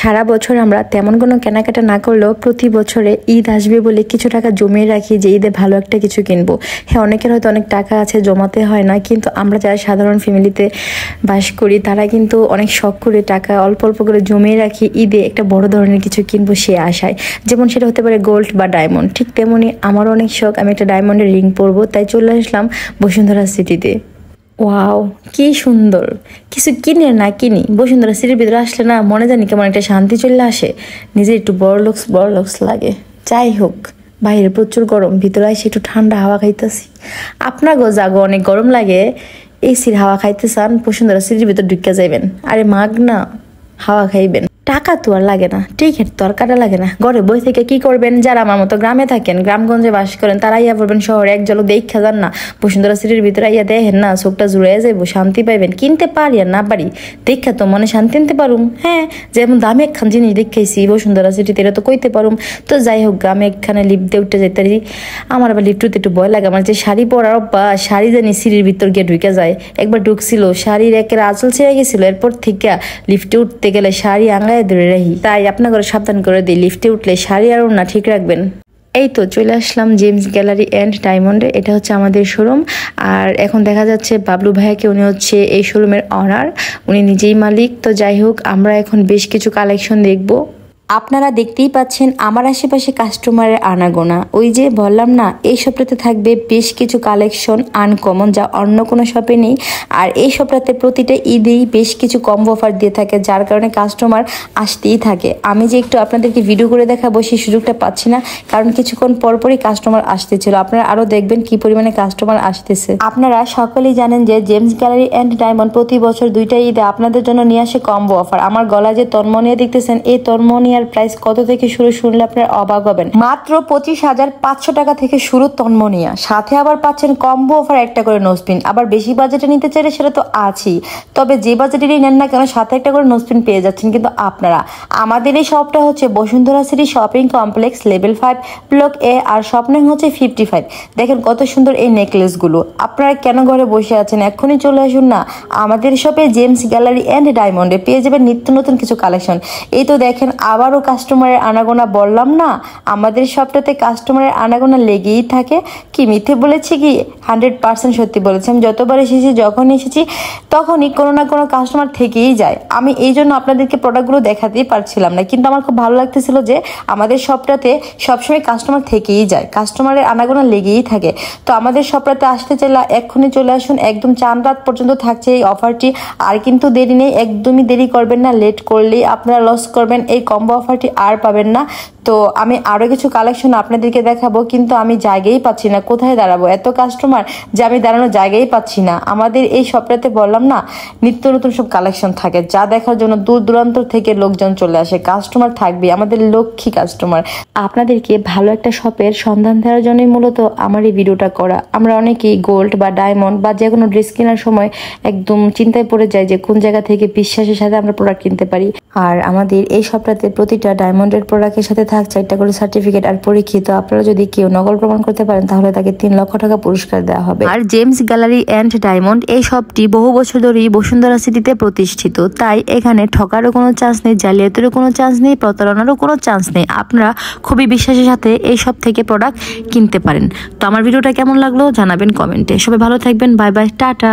সারা বছর আমরা তেমন কোনো কেনাকাটা না করলেও প্রতি বছরে ঈদ আসবে বলে কিছু টাকা জমিয়ে রাখি যে ঈদে ভালো একটা কিছু কিনবো। হ্যাঁ, অনেকের হয়তো অনেক টাকা আছে, জমাতে হয় না, কিন্তু আমরা যারা সাধারণ ফ্যামিলিতে বাস করি তারা কিন্তু অনেক শখ করে টাকা অল্প অল্প করে জমিয়ে রাখি ঈদে একটা বড় ধরনের কিছু কিনবো সে আশায়। যেমন সেটা হতে পারে গোল্ড বা ডায়মন্ড। ঠিক তেমনই আমারও অনেক শখ, আমি একটা ডায়মন্ডের রিং পরবো, তাই চলে আসলাম বসুন্ধরা সিটিতে। ওয়াও, কি সুন্দর! কিছু কিনে না কিনি, বসুন্ধরা সিটির ভিতরে আসলে না মনে জানি কেমন একটা শান্তি চলে আসে, নিজে একটু বড় লুকস লাগে। যাই হোক, বাইরে প্রচুর গরম, ভিতরে এসে একটু ঠান্ডা হাওয়া খাইতেছি। আপনাকেও জাগো অনেক গরম লাগে, এসির হাওয়া খাইতে চান, বসুন্ধরা সিটির ভিতর ঢুকে যাইবেন, আরে মাগ না হাওয়া খাইবেন। টাকা তো আর লাগে না, টিকিট তো আর কাটা লাগে না, ঘরে বই থেকে কি করবেন? যারা আমার মতো গ্রামে থাকেন, গ্রামগঞ্জে বাস করেন, তারা ইয়া পড়বেন শহরে, এক ঝলক দেখা যান না বসুন্ধরা সিটির ভিতরে ইয়া দেখেন না, চোখটা জুড়ে যাইবো, শান্তি পাইবেন। কিনতে পারি আর না পারি, দেখা তো মনে শান্তি নিতে পারুম। হ্যাঁ, যেমন দামে একখান জিনিস দেখাইছি বসুন্ধরা সিটিতে, এটা তো কইতে পারুম। তো যাই হোক, গ্রামে একখানে লিফট দিয়ে উঠতে যাইতে পারি। আমার আবার লিফট উঠতে একটু ভয় লাগে, আমার যে শাড়ি পরার বা শাড়ি জানি সিঁড়ির ভিতর গিয়ে ঢুকে যায়। একবার ঢুকছিল, শাড়ির একের আঁচল ছেড়ে গেছিল, এরপর থেকে লিফটে উঠতে গেলে শাড়ি আঙ্গায় ধরে রাখি। তাই আপনাকে সাবধান করে দিই, লিফটে উঠলে শাড়ি আর ওড়না ঠিক রাখবেন। এই তো চলে আসলাম জেমস গ্যালারি অ্যান্ড ডায়মন্ডে, এটা হচ্ছে আমাদের শোরুম। আর এখন দেখা যাচ্ছে বাবলু ভাইয়াকে, উনি হচ্ছে এই শোরুমের অনার, উনি নিজেই মালিক। তো যাই হোক, আমরা এখন বেশ কিছু কালেকশন দেখবো। আপনারা দেখতেই পাচ্ছেন আমার আশেপাশে কাস্টমারের আনাগোনা। ওই যে বললাম না, এই শপটাতে থাকবে বেশ কিছু কালেকশন আনকমন, যা অন্য কোনো শপে নেই। আর এই শপটাতে প্রতিটা ঈদেই বেশ কিছু কম্বো অফার দিয়ে থাকে, যার কারণে কাস্টমার আসতেই থাকে। আমি যে একটু আপনাদেরকে ভিডিও করে দেখাবো সেই সুযোগটা পাচ্ছি না, কারণ কিছুক্ষণ পরপরই কাস্টমার আসতেছিল। আপনারা আরও দেখবেন কি পরিমাণে কাস্টমার আসতেছে। আপনারা সকলেই জানেন যে জেমস গ্যালারি অ্যান্ড ডায়মন্ড প্রতি বছর দুইটা ঈদে আপনাদের জন্য নিয়ে আসে কম্বো অফার। আমার গলায় যে তন্মনিয়া দেখতেছেন, এই তন্মনিয়ার প্রাইস কত থেকে শুরু শুনলে আপনার অবাক হবেন। মাত্র 25,500 টাকা থেকে শুরু তন্মনিয়া, সাথে আবার পাচ্ছেন কম্বো অফার একটা করে নোজপিন। আবার বেশি বাজেটে নিতে চাইলে সেটা তো আছেই, তবে যে বাজেটেরই নেন না কেন সাথে একটা করে নোজপিন পেয়ে যাচ্ছেন। কিন্তু আপনারা, আমাদের এই শপটা হচ্ছে Bashundhara City Shopping Complex level 5 block A, আর শপ নাম হচ্ছে 55। দেখেন কত সুন্দর এই নেকলেসগুলো। আপনারা কেন ঘরে বসে আছেন? এক্ষুনি চলে আসুন না আমাদের শপে জেমস গ্যালারি অ্যান্ড ডায়মন্ডে, পেয়ে যাবেন নিত্য নতুন কিছু কালেকশন। এই তো দেখেন আবারও কাস্টমারের আনাগোনা। বললাম না আমাদের শপটাতে কাস্টমারের আনাগোনা লেগেই থাকে। কি মিথ্যে বলেছি কি? 100% সত্যি বলেছি। আমি যতবার এসেছি, যখন এসেছি তখনই কোনো না কোনো কাস্টমার থেকেই যায়। আমি এই জন্য আপনাদেরকে প্রোডাক্টগুলো দেখাতেই পারছিলাম না, কিন্তু আমার খুব ভালো লাগতেছিল যে আমাদের শপটাতে সবসময় কাস্টমার থেকেই যায়, কাস্টমারের আনাগোনা লেগেই থাকে। তো আমাদের শপটাতে আসতে চাইলে এক্ষুনি চলে আসুন, একদম চাঁদ রাত পর্যন্ত থাকছে এই অফারটি। আর কিন্তু দেরি নেই, একদমই দেরি করবেন না, লেট করলেই আপনারা লস করবেন। এই কম্বো অফারটি আর পাবেন না। তো আমি আরো কিছু কালেকশন আপনাদেরকে দেখাবো, কিন্তু আমি জায়গাই পাচ্ছি না, কোথায় দাঁড়াবো, এত কাস্টমার যে আমি দাঁড়ানোর জায়গাই পাচ্ছি না। আমাদের এই শপটাতে বললাম না নিত্য নতুন সব কালেকশন থাকে, যা দেখার জন্য দূর দূরান্ত থেকে লোকজন চলে আসে। কাস্টমার থাকবে, আমাদের লক্ষ্মী কাস্টমার। আপনাদেরকে ভালো একটা শপের সন্ধান দেওয়ার জন্যই মূলত আমার এই ভিডিওটা করা। আমরা অনেকেই গোল্ড বা ডায়মন্ড বা যে কোনো ড্রেস কেনার সময় একদম চিন্তায় পড়ে যাই যে কোন জায়গা থেকে বিশ্বাসের সাথে আমরা প্রোডাক্ট কিনতে পারি। আর আমাদের এই শপটাতে প্রতিটা ডায়মন্ডের প্রোডাক্টের সাথে থাকছে একটা করে সার্টিফিকেট আর পরীক্ষিত। আপনারা যদি কেউ নকল প্রমাণ করতে পারেন তাহলে তাকে 3 লক্ষ টাকা পুরস্কার দেওয়া হবে। আর জেমস গ্যালারি অ্যান্ড ডায়মন্ড এই শপটি বহু বছর ধরেই বসুন্ধরা সিটিতে প্রতিষ্ঠিত, তাই এখানে ঠকারও কোনো চান্স নেই, জালিয়াতিরও কোনো চান্স নেই, প্রতারণারও কোনো চান্স নেই। আপনারা খুবই বিশ্বাসের সাথে এই শপ থেকে প্রোডাক্ট কিনতে পারেন। তো আমার ভিডিওটা কেমন লাগলো জানাবেন কমেন্টে। সবাই ভালো থাকবেন, বাই বাই, টাটা।